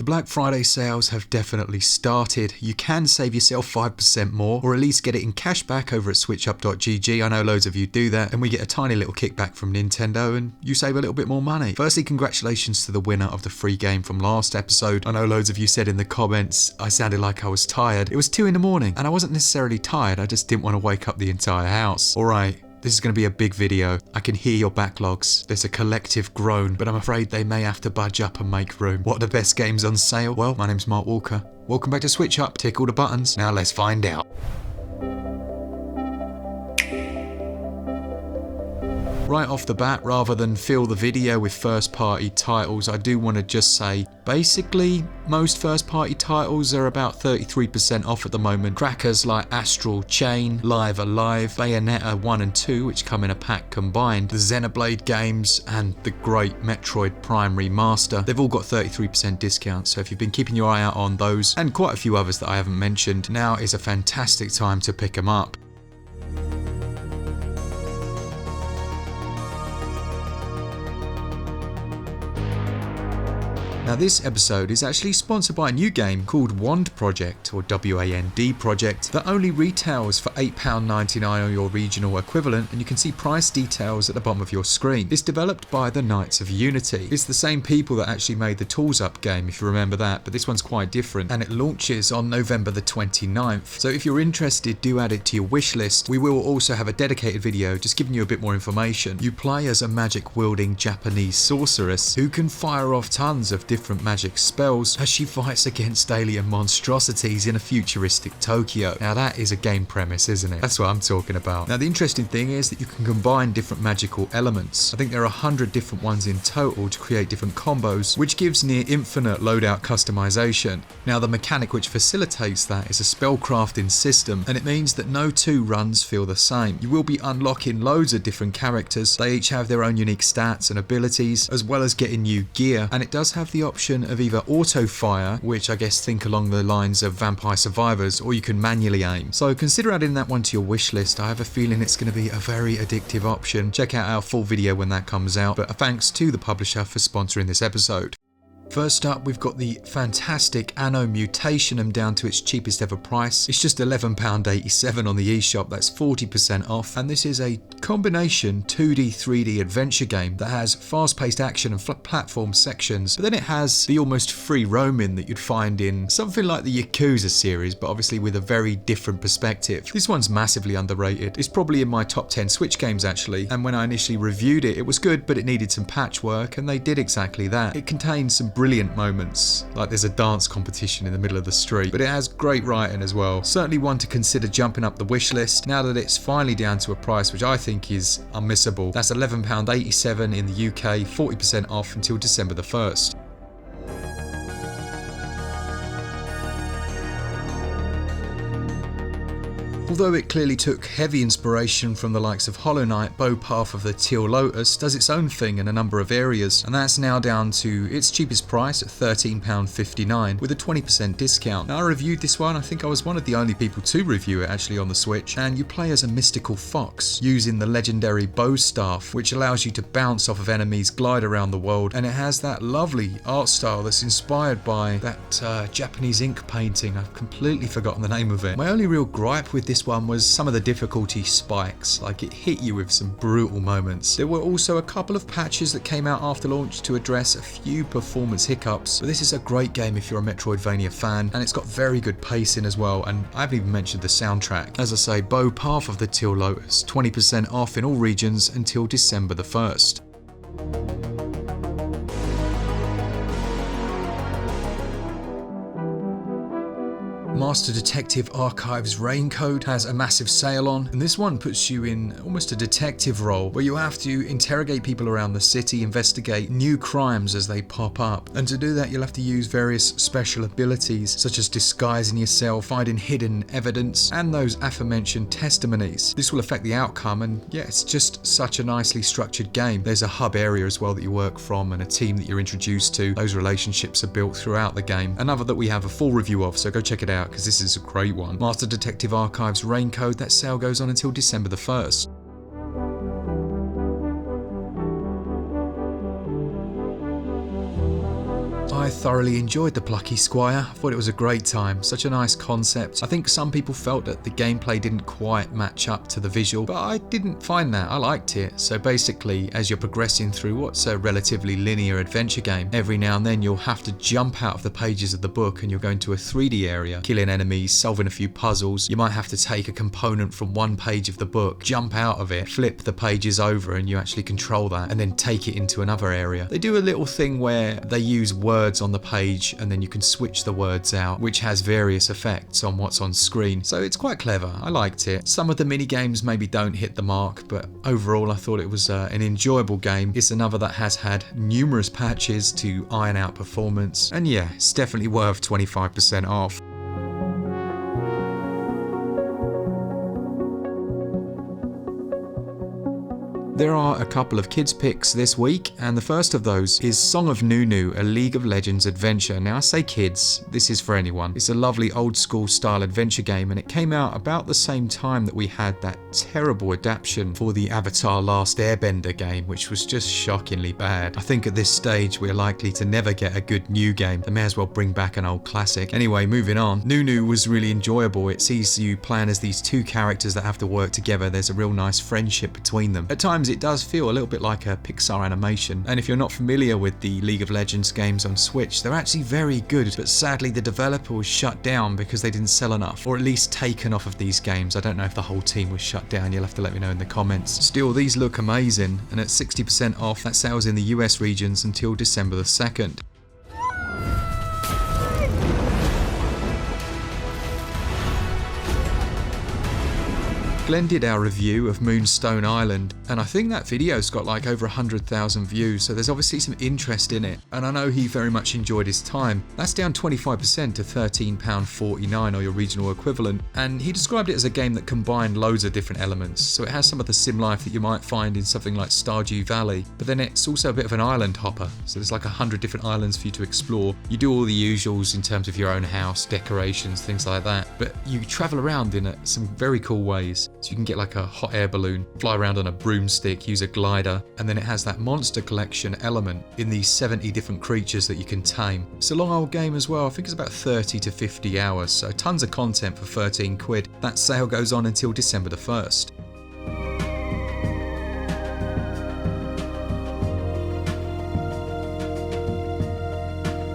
The Black Friday sales have definitely started. You can save yourself 5% more, or at least get it in cash back over at switchup.gg. I know loads of you do that, and we get a tiny little kickback from Nintendo, and you save a little bit more money. Firstly, congratulations to the winner of the free game from last episode. I know loads of you said in the comments I sounded like I was tired. It was 2 in the morning, and I wasn't necessarily tired, I just didn't want to wake up the entire house. Alright. This is going to be a big video. I can hear your backlogs. There's a collective groan, but I'm afraid they may have to budge up and make room. What are the best games on sale? Well, my name's Mark Walker. Welcome back to Switch Up. Tick all the buttons. Now let's find out. Right off the bat, rather than fill the video with first-party titles, I do want to just say, basically, most first-party titles are about 33% off at the moment. Crackers like Astral Chain, Live Alive, Bayonetta 1 and 2, which come in a pack combined, the Xenoblade games, and the great Metroid Prime Remaster, they've all got 33% discounts, so if you've been keeping your eye out on those, and quite a few others that I haven't mentioned, now is a fantastic time to pick them up. Now this episode is actually sponsored by a new game called WAND Project, or WAND Project, that only retails for £8.99 on your regional equivalent, and you can see price details at the bottom of your screen. It's developed by the Knights of Unity. It's the same people that actually made the Tools Up game, if you remember that, but this one's quite different, and it launches on November the 29th. So if you're interested, do add it to your wish list. We will also have a dedicated video just giving you a bit more information. You play as a magic-wielding Japanese sorceress who can fire off tons of different magic spells as she fights against alien monstrosities in a futuristic Tokyo. Now that is a game premise, isn't it? That's what I'm talking about. Now the interesting thing is that you can combine different magical elements. I think there are 100 different ones in total to create different combos, which gives near infinite loadout customization. Now the mechanic which facilitates that is a spell crafting system, and it means that no two runs feel the same. You will be unlocking loads of different characters. They each have their own unique stats and abilities, as well as getting new gear, and it does have the option of either auto fire, which I guess think along the lines of Vampire Survivors, or you can manually aim. So consider adding that one to your wish list. I have a feeling it's going to be a very addictive option. Check out our full video when that comes out, but a thanks to the publisher for sponsoring this episode. First up, we've got the fantastic ANNO Mutationum down to its cheapest ever price. It's just £11.87 on the eShop, that's 40% off, and this is a combination 2D 3D adventure game that has fast-paced action and platform sections, but then it has the almost free roaming that you'd find in something like the Yakuza series, but obviously with a very different perspective. This one's massively underrated. It's probably in my top 10 Switch games actually, and when I initially reviewed it, it was good, but it needed some patchwork, and they did exactly that. It contains some brilliant moments, like there's a dance competition in the middle of the street, but it has great writing as well. Certainly one to consider jumping up the wish list now that it's finally down to a price which I think is unmissable. That's £11.87 in the UK, 40% off until December the 1st. Although it clearly took heavy inspiration from the likes of Hollow Knight, Bow Path of the Teal Lotus does its own thing in a number of areas, and that's now down to its cheapest price at £13.59 with a 20% discount. Now I reviewed this one, I think I was one of the only people to review it actually on the Switch, and you play as a mystical fox using the legendary bow staff, which allows you to bounce off of enemies, glide around the world, and it has that lovely art style that's inspired by that Japanese ink painting. I've completely forgotten the name of it. My only real gripe with this one was some of the difficulty spikes, like it hit you with some brutal moments. There were also a couple of patches that came out after launch to address a few performance hiccups, but this is a great game if you're a Metroidvania fan, and it's got very good pacing as well, and I haven't even mentioned the soundtrack. As I say, Bow Path of the Teal Lotus, 20% off in all regions until December the 1st. Master Detective Archives RAINCODE has a massive sale on, and this one puts you in almost a detective role where you have to interrogate people around the city, investigate new crimes as they pop up, and to do that you'll have to use various special abilities such as disguising yourself, finding hidden evidence, and those aforementioned testimonies. This will affect the outcome, and yeah, it's just such a nicely structured game. There's a hub area as well that you work from and a team that you're introduced to. Those relationships are built throughout the game. Another that we have a full review of, so go check it out because this is a great one. Master Detective Archives RAINCODE, that sale goes on until December the 1st. I I thoroughly enjoyed the Plucky Squire. I thought it was a great time, such a nice concept. I think some people felt that the gameplay didn't quite match up to the visual, but I didn't find that. I liked it. So basically, as you're progressing through what's a relatively linear adventure game, every now and then you'll have to jump out of the pages of the book and you'll go into a 3D area, killing enemies, solving a few puzzles. You might have to take a component from one page of the book, jump out of it, flip the pages over, and you actually control that and then take it into another area. They do a little thing where they use words on the page and then you can switch the words out, which has various effects on what's on screen. So it's quite clever. I liked it. Some of the mini games maybe don't hit the mark, but overall I thought it was an enjoyable game. It's another that has had numerous patches to iron out performance, and yeah, it's definitely worth 25% off. There are a couple of kids picks this week, and the first of those is Song of NUNU, a League of Legends adventure. Now I say kids, this is for anyone. It's a lovely old school style adventure game, and it came out about the same time that we had that terrible adaptation for the Avatar Last Airbender game, which was just shockingly bad. I think at this stage we're likely to never get a good new game. They may as well bring back an old classic. Anyway, moving on. NUNU was really enjoyable. It sees you playing as these two characters that have to work together. There's a real nice friendship between them. At times it does feel a little bit like a Pixar animation, and if you're not familiar with the League of Legends games on Switch, they're actually very good, but sadly the developer was shut down because they didn't sell enough, or at least taken off of these games. I don't know if the whole team was shut down, you'll have to let me know in the comments. Still, these look amazing, and at 60% off, that sales in the US regions until December the 2nd. Glenn did our review of Moonstone Island, and I think that video's got like over 100,000 views, so there's obviously some interest in it, and I know he very much enjoyed his time. That's down 25% to £13.49 or your regional equivalent, and he described it as a game that combined loads of different elements, so it has some of the sim life that you might find in something like Stardew Valley, but then it's also a bit of an island hopper, so there's like 100 different islands for you to explore. You do all the usuals in terms of your own house, decorations, things like that, but you travel around in some very cool ways. So you can get like a hot air balloon, fly around on a broomstick, use a glider, and then it has that monster collection element in these 70 different creatures that you can tame. It's a long old game as well. I think it's about 30 to 50 hours, so tons of content for 13 quid. That sale goes on until December the 1st.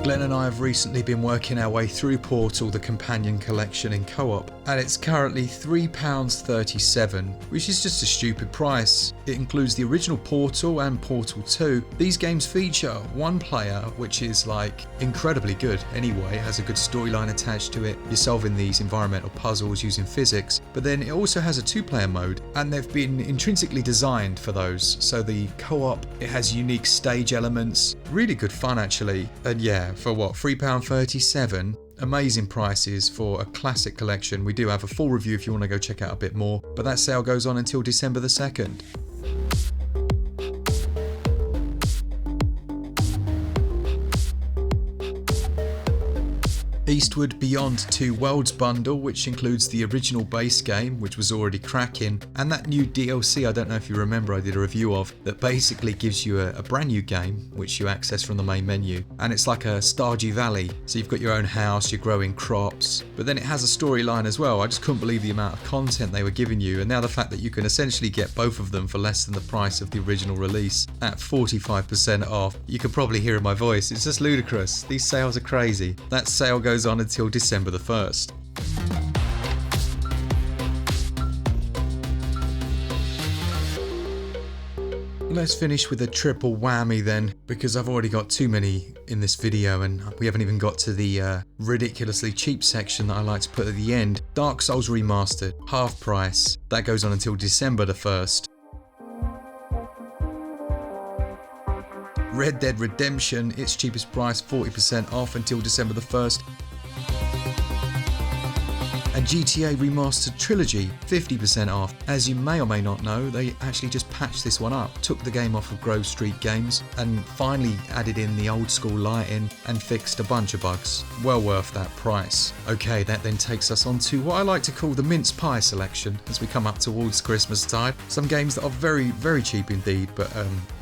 Glenn and I have recently been working our way through Portal, the companion collection in co-op, and it's currently £3.37, which is just a stupid price. It includes the original Portal and Portal 2. These games feature one player, which is like incredibly good anyway. It has a good storyline attached to it. You're solving these environmental puzzles using physics, but then it also has a two-player mode, and they've been intrinsically designed for those. So the co-op, it has unique stage elements, really good fun actually, and yeah, for what, £3.37? Amazing prices for a classic collection. We do have a full review if you want to go check out a bit more, but that sale goes on until December the 2nd. Eastward Beyond Two Worlds bundle, which includes the original base game, which was already cracking, and that new DLC I don't know if you remember I did a review of, that basically gives you a brand new game which you access from the main menu, and it's like a Stardew Valley, so you've got your own house, you're growing crops, but then it has a storyline as well. I just couldn't believe the amount of content they were giving you, and now the fact that you can essentially get both of them for less than the price of the original release at 45% off. You can probably hear in my voice, it's just ludicrous. These sales are crazy. That sale goes on until December the 1st. Let's finish with a triple whammy then, because I've already got too many in this video and we haven't even got to the ridiculously cheap section that I like to put at the end. Dark Souls Remastered, half price. That goes on until December the 1st. Red Dead Redemption, its cheapest price, 40% off until December the 1st. And GTA Remastered Trilogy, 50% off. As you may or may not know, they actually just patched this one up, took the game off of Grove Street Games, and finally added in the old school lighting and fixed a bunch of bugs. Well worth that price. Okay, that then takes us on to what I like to call the Mince Pie Selection as we come up towards Christmas time. Some games that are very, very cheap indeed, but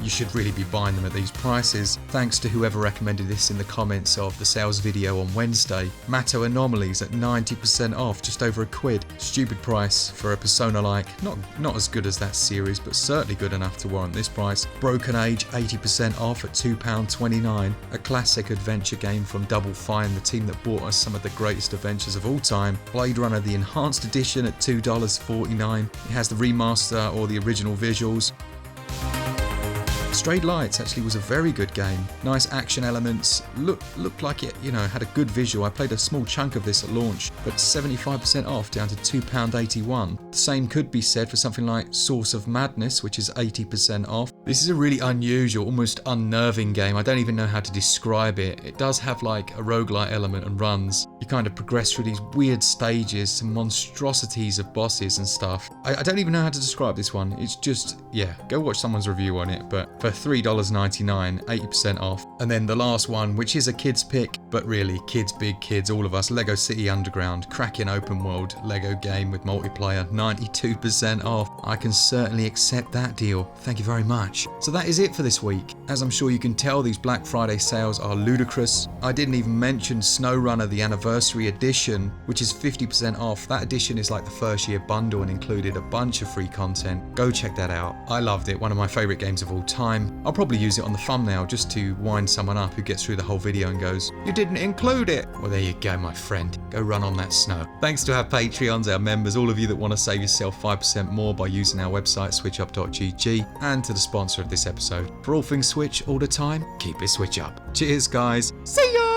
you should really be buying them at these prices. Thanks to whoever recommended this in the comments of the sales video on Wednesday. Matto Anomalies at 90% off, just over £1. Stupid price for a Persona-like, not as good as that series, but certainly good enough to warrant this price. Broken Age 80% off at £2.29, a classic adventure game from Double Fine, the team that brought us some of the greatest adventures of all time. Blade Runner the Enhanced Edition at $2.49. It has the remaster or the original visuals. Strayed Lights actually was a very good game. Nice action elements, looked like it, had a good visual. I played a small chunk of this at launch, but 75% off down to £2.81. The same could be said for something like Source of Madness, which is 80% off. This is a really unusual, almost unnerving game. I don't even know how to describe it. It does have like a roguelite element and runs. You kind of progress through these weird stages, some monstrosities of bosses and stuff. I don't even know how to describe this one. It's just, yeah, go watch someone's review on it, but for $3.99, 80% off. And then the last one, which is a kid's pick, but really, kids, big kids, all of us, Lego City Underground, cracking open world Lego game with multiplayer, 92% off. I can certainly accept that deal. Thank you very much. So that is it for this week. As I'm sure you can tell, these Black Friday sales are ludicrous. I didn't even mention SnowRunner, the Anniversary Edition, which is 50% off. That edition is like the first year bundle and included a bunch of free content. Go check that out. I loved it, one of my favourite games of all time. I'll probably use it on the thumbnail just to wind someone up who gets through the whole video and goes, "You didn't include it!" Well, there you go, my friend. Go run on that snow. Thanks to our Patreons, our members, all of you that want to save yourself 5% more by using our website, switchup.gg, and to the sponsor of this episode. For all things Switch all the time, keep it Switch Up. Cheers, guys. See ya!